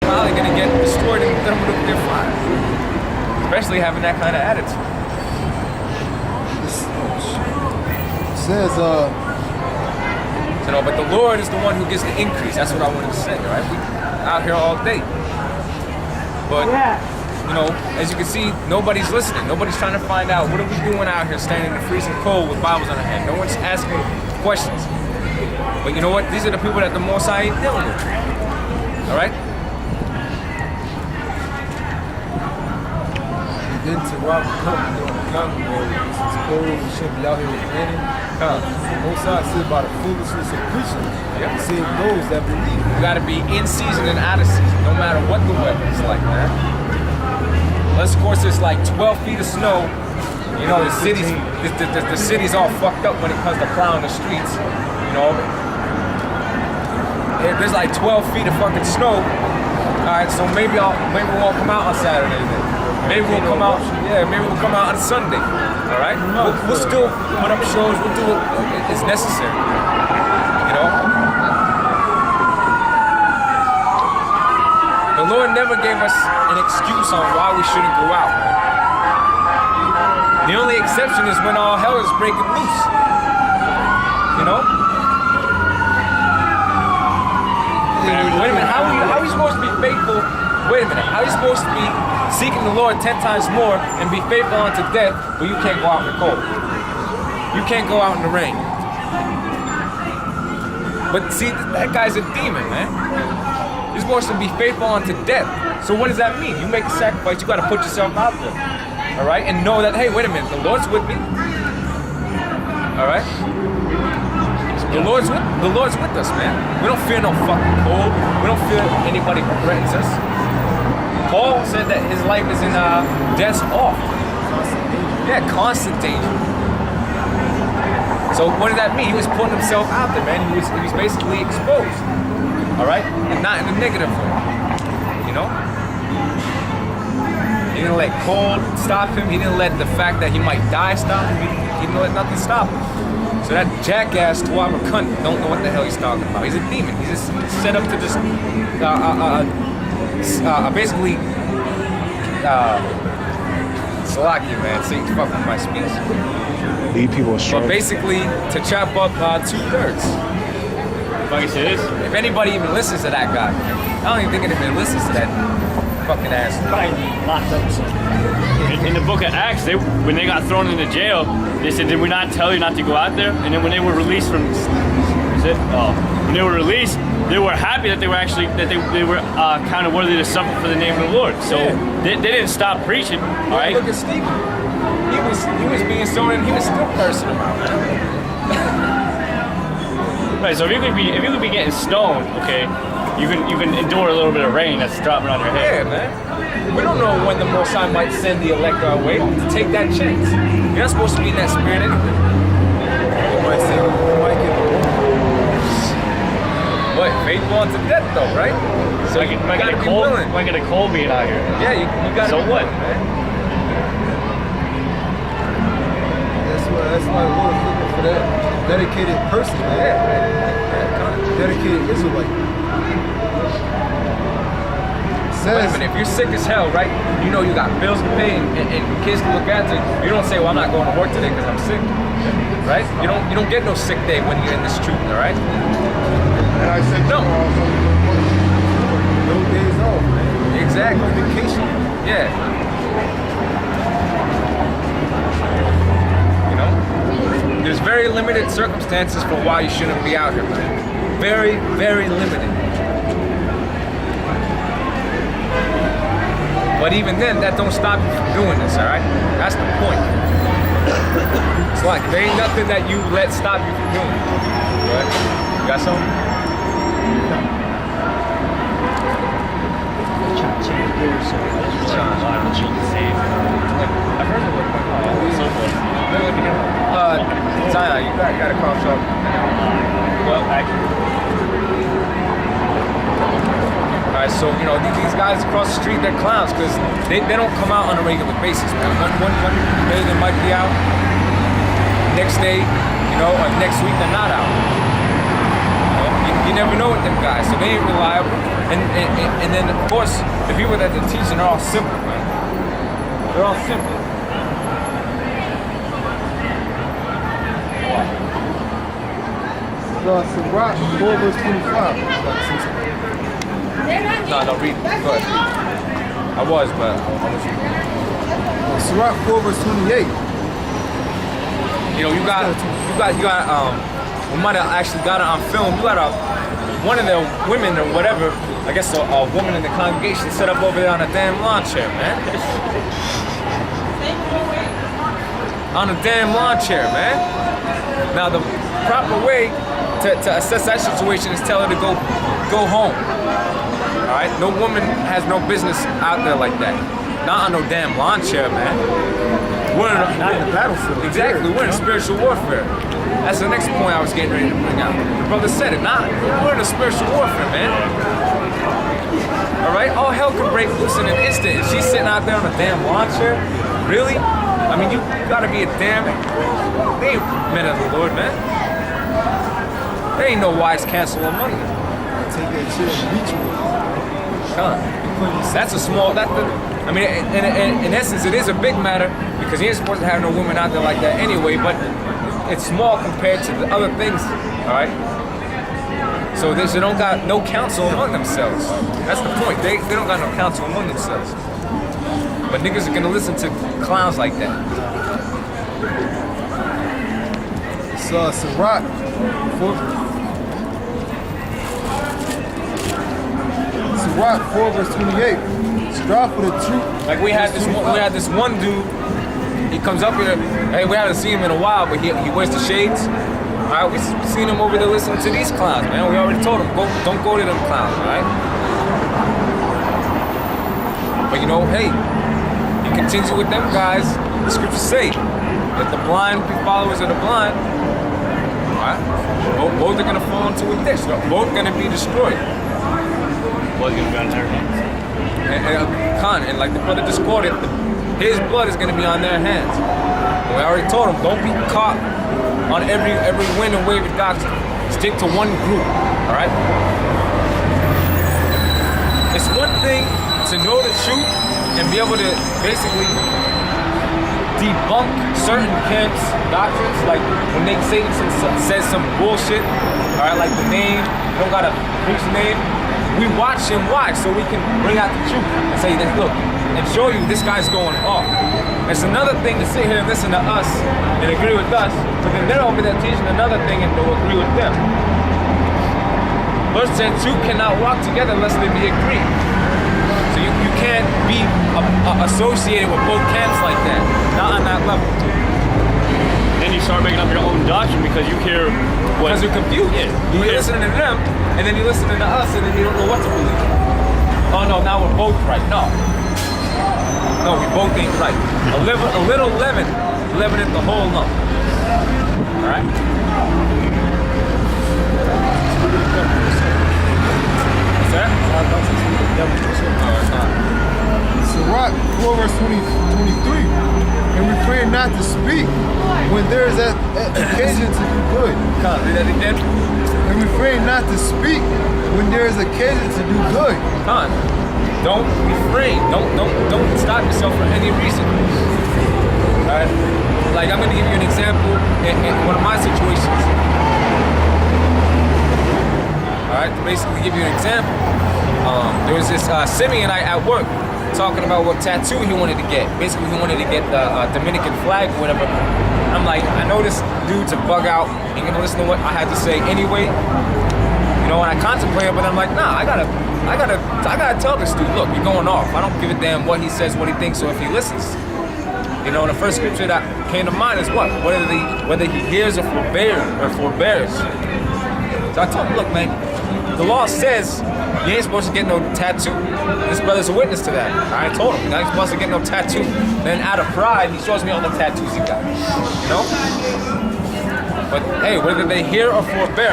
probably gonna get destroyed in thermonuclear fire. Especially having that kind of attitude. It says, but the Lord is the one who gets the increase. That's what I wanted to say, right? We out here all day. But, as you can see, nobody's listening. Nobody's trying to find out what are we doing out here standing in the freezing cold with Bibles on our hand. No one's asking questions. But you know what? These are the people that the Most High ain't dealing with. All right? You've been to rob a company on the common road. It's cold. You shouldn't be out here raining. Most High said by the foolishness of preaching. Yep. He said those that believe. You gotta be in season and out of season, no matter what the weather is like, man. Unless, of course, there's like 12 feet of snow. You know, the city's all fucked up when it comes to plowing the streets. You know, there's like 12 feet of fucking snow. All right, so maybe we won't come out on Saturday then. Maybe we'll come out. Yeah, maybe we'll come out on Sunday. All right, we'll still put up shows. We'll do it. It's necessary. You know. The Lord never gave us an excuse on why we shouldn't go out, man. The only exception is when all hell is breaking loose. You know? Wait a minute, how are you supposed to be faithful? Wait a minute, how are you supposed to be seeking the Lord 10 times more and be faithful unto death, but you can't go out in the cold? You can't go out in the rain. But see, that guy's a demon, man. You're supposed to be faithful unto death. So what does that mean? You make a sacrifice, you gotta put yourself out there. Alright? And know that, hey, wait a minute, the Lord's with me. Alright? The Lord's with us, man. We don't fear no fucking cold. We don't fear anybody who threatens us. Paul said that his life is in death's off. Yeah, constant danger. So what did that mean? He was putting himself out there, man. He was basically exposed. Alright? And not in a negative way. You know? He didn't let cold stop him. He didn't let the fact that he might die stop him. He didn't let nothing stop him. So that jackass Tuama cunt don't know what the hell he's talking about. He's a demon. He's just set up to just basically Salakia, man. Saints fuck with my speech. Lead people astray. But basically to chop up 2/3. If anybody even listens to that guy, I don't even think anybody listens to that fucking ass. In the book of Acts, when they got thrown into jail, they said, "Did we not tell you not to go out there?" And then when they were released from, when they were released, they were happy that they were actually they were counted worthy to suffer for the name of the Lord. So they didn't stop preaching. All right. Look at Stephen. He was being stoned and he was still cursing him out, man. Right. So if you could be getting stoned, okay, you can endure a little bit of rain that's dropping on your head. Yeah, man. We don't know when the Most High might send the elect our way to take that chance. You're not supposed to be in that spirit anyway. What? Faithful unto death, though, right? So you gotta be willing. Might get a cold being out here. Yeah, you gotta so be what? willing, man. That's why the Lord's looking for that dedicated person, man. Yeah. Dedicated Israelite. Wait a minute, if you're sick as hell, right? You know you got bills to pay and kids to look after. You don't say, "Well, I'm not going to work today because I'm sick," right? You don't get no sick day when you're in this truth, all right? And I said, no. No days off, man. Exactly. Vacation. Yeah. You know, there's very limited circumstances for why you shouldn't be out here, man. Very, very limited. But even then, that don't stop you from doing this, all right? That's the point. It's like there ain't nothing that you let stop you from doing. Right? You got something? I've heard of it. Zion, you got a cough shop. Well, actually. Alright, so you know these guys across the street, they're clowns because they don't come out on a regular basis, man. One day they might be out, next day, you know, or next week they're not out. You never know with them guys, so they ain't reliable. And then of course the people that they're teaching are all simple, man. They're all simple. Sirach 4 verse 25. No, read. Go ahead. I was, but I want you. Sirach 4 verse 28. You know, you got we might have actually got it on film. You got one of the women or whatever, I guess a woman in the congregation set up over there on a damn lawn chair, man. On a damn lawn chair, man. Now the proper way to assess that situation is tell her to go home. All right, no woman has no business out there like that. Not on no damn lawn chair, man. We're not in the battlefield. Exactly, we're in spiritual warfare. That's the next point I was getting ready to bring out. The brother said it. We're in a spiritual warfare, man. All right, all hell can break loose in an instant. And she's sitting out there on a damn lawn chair. Really? I mean, you gotta be a damn. They ain't men of the Lord, man. There ain't no wise counsel among them. Take that shit and beat you. That's a small. I mean, in essence, it is a big matter because he ain't supposed to have no woman out there like that anyway. But it's small compared to the other things. All right. So they don't got no counsel among themselves. That's the point. They don't got no counsel among themselves. But niggas are gonna listen to clowns like that. So Sirach 4 verse 28. Strive for the truth. Like we had this one dude. He comes up here. Hey, we haven't seen him in a while, but he wears the shades. All right, we seen him over there listening to these clowns, man. We already told him, don't go to them clowns, all right? But you know, hey, you continue with them guys. The scriptures say, let the blind be followers of the blind. All right, both are gonna fall into a ditch. They're both gonna be destroyed. Blood's gonna be on their hands. And like the brother just quoted, his blood is gonna be on their hands. And we already told him, don't be caught on every wind and wave of doctrine. Stick to one group, all right? It's one thing to know the truth and be able to basically debunk certain camps' doctrines, like when Nate Satan says some bullshit, all right, like the name, you don't gotta preach the name. We watch him so we can bring out the truth and say that, look, and show you this guy's going off. It's another thing to sit here and listen to us and agree with us, but then they're over there teaching another thing and they'll agree with them. Verse 10, two cannot walk together unless they be agreed. So you can't be associated with both camps like that, not on that level. Then you start making up your own doctrine because you hear what... Because you're confused. Yeah. You're listening to them, and then you're listening to us, and then you don't know what to believe. Oh no, now we're both right. No, we both ain't right. A little leaven it the whole lump. All right. What's that? Sirach 4 verse 23. And refrain not to speak when there is an occasion to do good. Come on, do that again. And refrain not to speak when there is occasion to do good. Come on. Don't refrain. Don't stop yourself for any reason. All right. Like I'm gonna give you an example in one of my situations. All right. To basically give you an example, there was this Simeonite at work talking about what tattoo he wanted to get. Basically, he wanted to get the Dominican flag or whatever. I'm like, I know this dude's a bug out. Ain't gonna listen to what I had to say anyway. You know, and I contemplated, but I'm like, nah, I gotta tell this dude, look, you're going off. I don't give a damn what he says, what he thinks, or if he listens. You know, the first scripture that came to mind is what? Whether he hears or forbears. So I told him, look, man, the law says you ain't supposed to get no tattoo. This brother's a witness to that. I told him, you're not supposed to get no tattoo. Then out of pride, he shows me all the tattoos he got. You know? But hey, whether they hear or forbear,